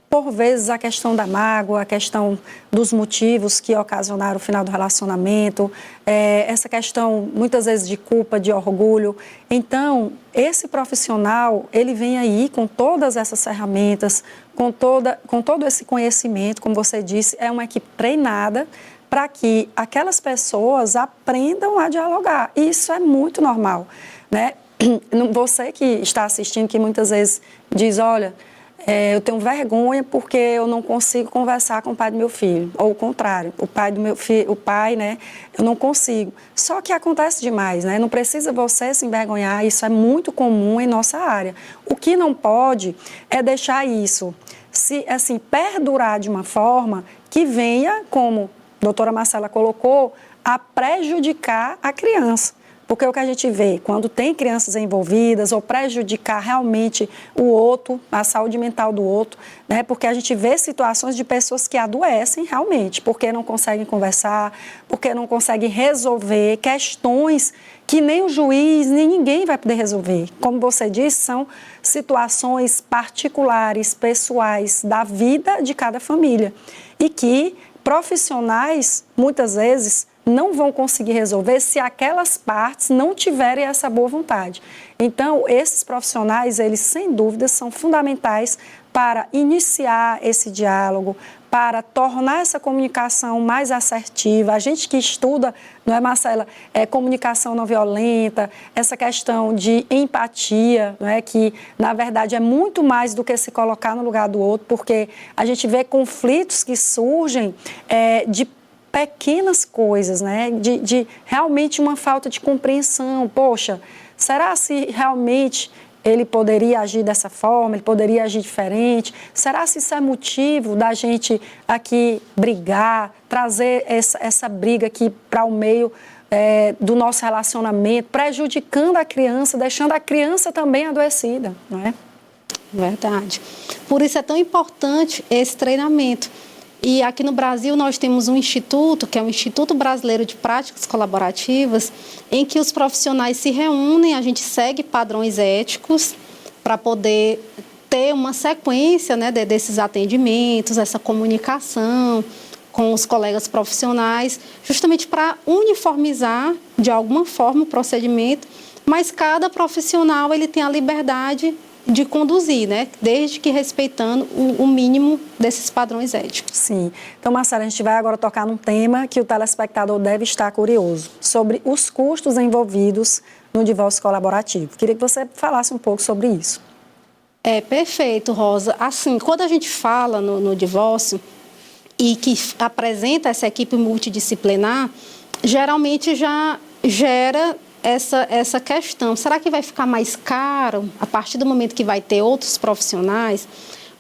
por vezes, a questão da mágoa, a questão dos motivos que ocasionaram o final do relacionamento, essa questão, muitas vezes, de culpa, de orgulho. Então, esse profissional, ele vem aí com todas essas ferramentas, com todo esse conhecimento, como você disse, é uma equipe treinada para que aquelas pessoas aprendam a dialogar. E isso é muito normal, né? Você que está assistindo, que muitas vezes diz, olha, eu tenho vergonha porque eu não consigo conversar com o pai do meu filho. Ou o contrário, o pai do meu filho, o pai, né, eu não consigo. Só que acontece demais, né? Não precisa você se envergonhar, isso é muito comum em nossa área. O que não pode é deixar isso, assim, perdurar de uma forma que venha, como a doutora Marcela colocou, a prejudicar a criança. Porque o que a gente vê, quando tem crianças envolvidas ou prejudicar realmente o outro, a saúde mental do outro, né? Porque a gente vê situações de pessoas que adoecem realmente, porque não conseguem conversar, porque não conseguem resolver questões que nem o juiz, nem ninguém vai poder resolver. Como você disse, são situações particulares, pessoais, da vida de cada família. E que profissionais, muitas vezes, não vão conseguir resolver se aquelas partes não tiverem essa boa vontade. Então, esses profissionais, eles sem dúvida são fundamentais para iniciar esse diálogo, para tornar essa comunicação mais assertiva. A gente que estuda, não é, Marcela, comunicação não violenta, essa questão de empatia, não é, que na verdade é muito mais do que se colocar no lugar do outro, porque a gente vê conflitos que surgem de pequenas coisas, né? De realmente uma falta de compreensão. Poxa, será se realmente ele poderia agir dessa forma, ele poderia agir diferente? Será se isso é motivo da gente aqui brigar, trazer essa briga aqui para o meio do nosso relacionamento, prejudicando a criança, deixando a criança também adoecida, não é? Verdade. Por isso é tão importante esse treinamento. E aqui no Brasil nós temos um instituto, que é o Instituto Brasileiro de Práticas Colaborativas, em que os profissionais se reúnem, a gente segue padrões éticos para poder ter uma sequência, né, desses atendimentos, essa comunicação com os colegas profissionais, justamente para uniformizar de alguma forma o procedimento, mas cada profissional ele tem a liberdade de conduzir, né? Desde que respeitando o mínimo desses padrões éticos. Sim. Então, Marcela, a gente vai agora tocar num tema que o telespectador deve estar curioso, sobre os custos envolvidos no divórcio colaborativo. Queria que você falasse um pouco sobre isso. Perfeito, Rosa. Assim, quando a gente fala no divórcio e que apresenta essa equipe multidisciplinar, geralmente já gera essa questão. Será que vai ficar mais caro a partir do momento que vai ter outros profissionais?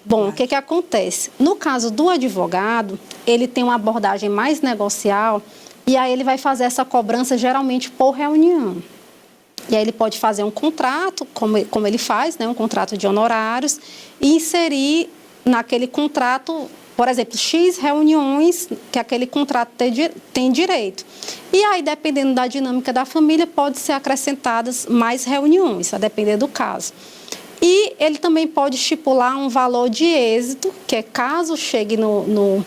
Bom, o que acontece? No caso do advogado, ele tem uma abordagem mais negocial e aí ele vai fazer essa cobrança geralmente por reunião. E aí ele pode fazer um contrato, como ele faz, né, um contrato de honorários, e inserir naquele contrato, por exemplo, X reuniões que aquele contrato tem direito. E aí, dependendo da dinâmica da família, pode ser acrescentadas mais reuniões, a depender do caso. E ele também pode estipular um valor de êxito, que é caso chegue no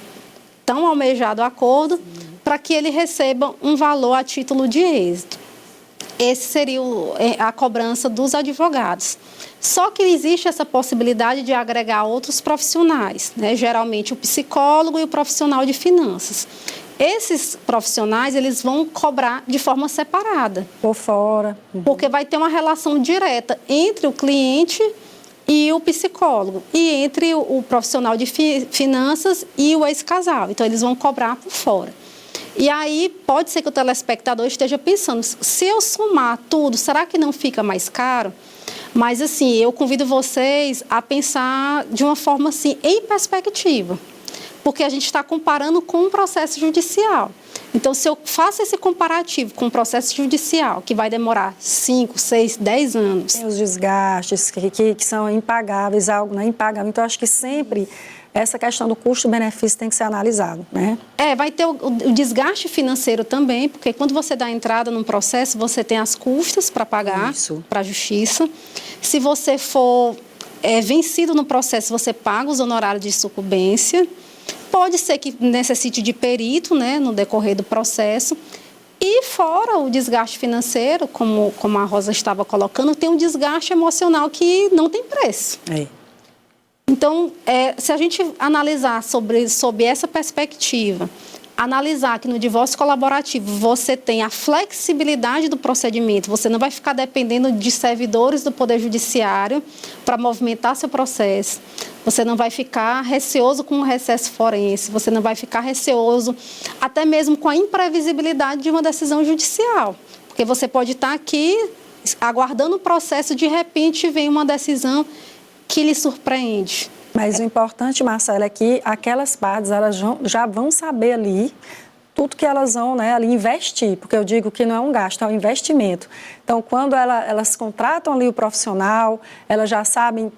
tão almejado acordo, para que ele receba um valor a título de êxito. Esse seria a cobrança dos advogados. Só que existe essa possibilidade de agregar outros profissionais, né? Geralmente o psicólogo e o profissional de finanças. Esses profissionais, eles vão cobrar de forma separada. Por fora. Porque vai ter uma relação direta entre o cliente e o psicólogo, e entre o profissional de finanças e o ex-casal. Então, eles vão cobrar por fora. E aí, pode ser que o telespectador esteja pensando, se eu somar tudo, será que não fica mais caro? Mas, assim, eu convido vocês a pensar de uma forma, assim, em perspectiva. Porque a gente está comparando com um processo judicial. Então, se eu faço esse comparativo com um processo judicial, que vai demorar 5, 6, 10 anos... Tem os desgastes que são impagáveis, algo não é impagável. Então, acho que sempre essa questão do custo-benefício tem que ser analisado, né? Vai ter o desgaste financeiro também, porque quando você dá entrada num processo, você tem as custas para pagar para a justiça. Se você for vencido no processo, você paga os honorários de sucumbência. Pode ser que necessite de perito, né, no decorrer do processo. E fora o desgaste financeiro, como a Rosa estava colocando, tem um desgaste emocional que não tem preço. Então, se a gente analisar sob essa perspectiva, analisar que no divórcio colaborativo você tem a flexibilidade do procedimento, você não vai ficar dependendo de servidores do Poder Judiciário para movimentar seu processo, você não vai ficar receoso com o recesso forense, você não vai ficar receoso até mesmo com a imprevisibilidade de uma decisão judicial, porque você pode estar aqui aguardando o processo, de repente vem uma decisão que lhe surpreende. Mas o importante, Marcela, é que aquelas partes elas já vão saber ali tudo que elas vão, né, ali investir, porque eu digo que não é um gasto, é um investimento. Então, quando elas contratam ali o profissional, elas já sabem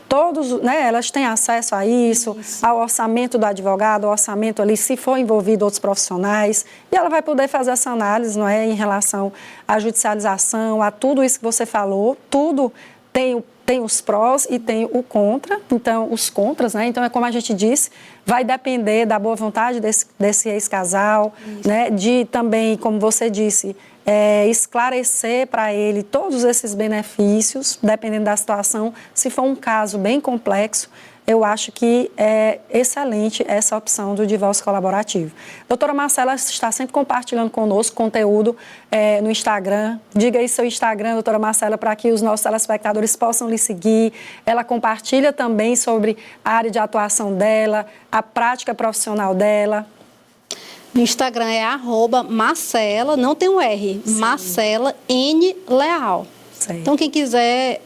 todos, né, elas têm acesso a isso, ao orçamento do advogado, ao orçamento ali, se for envolvido outros profissionais, e ela vai poder fazer essa análise, não é, em relação à judicialização, a tudo isso que você falou, tudo tem os prós e tem o contra, então os contras, né? Então é como a gente disse, vai depender da boa vontade desse ex-casal, né? De também, como você disse, esclarecer para ele todos esses benefícios, dependendo da situação. Se for um caso bem complexo, eu acho que é excelente essa opção do divórcio colaborativo. Doutora Marcela está sempre compartilhando conosco conteúdo no Instagram. Diga aí seu Instagram, doutora Marcela, para que os nossos telespectadores possam lhe seguir. Ela compartilha também sobre a área de atuação dela, a prática profissional dela. No Instagram é @Marcela, não tem um R, Marcela N. Leal. Então, quem quiser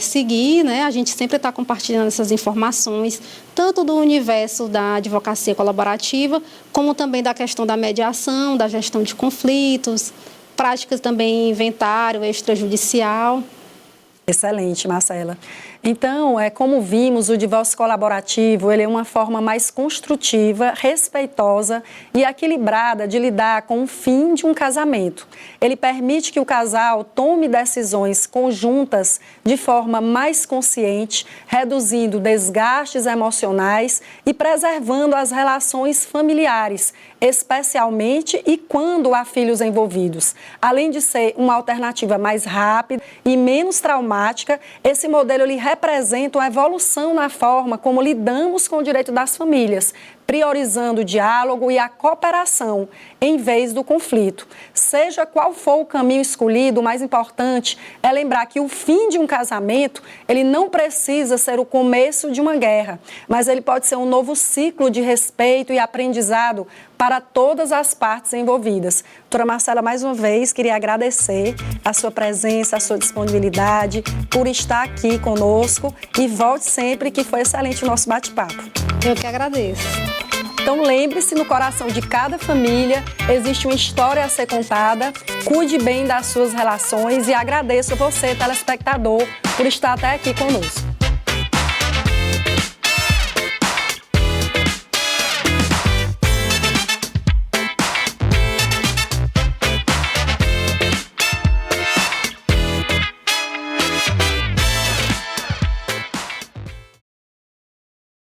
seguir, né, a gente sempre está compartilhando essas informações, tanto do universo da advocacia colaborativa, como também da questão da mediação, da gestão de conflitos, práticas também em inventário extrajudicial. Excelente, Marcela. Então, como vimos, o divórcio colaborativo ele é uma forma mais construtiva, respeitosa e equilibrada de lidar com o fim de um casamento. Ele permite que o casal tome decisões conjuntas de forma mais consciente, reduzindo desgastes emocionais e preservando as relações familiares, especialmente e quando há filhos envolvidos. Além de ser uma alternativa mais rápida e menos traumática, esse modelo ele representa uma evolução na forma como lidamos com o direito das famílias, priorizando o diálogo e a cooperação em vez do conflito. Seja qual for o caminho escolhido, o mais importante é lembrar que o fim de um casamento, ele não precisa ser o começo de uma guerra, mas ele pode ser um novo ciclo de respeito e aprendizado para todas as partes envolvidas. Doutora Marcela, mais uma vez, queria agradecer a sua presença, a sua disponibilidade, por estar aqui conosco e volte sempre, que foi excelente o nosso bate-papo. Eu que agradeço. Então lembre-se, no coração de cada família existe uma história a ser contada. Cuide bem das suas relações e agradeço a você, telespectador, por estar até aqui conosco.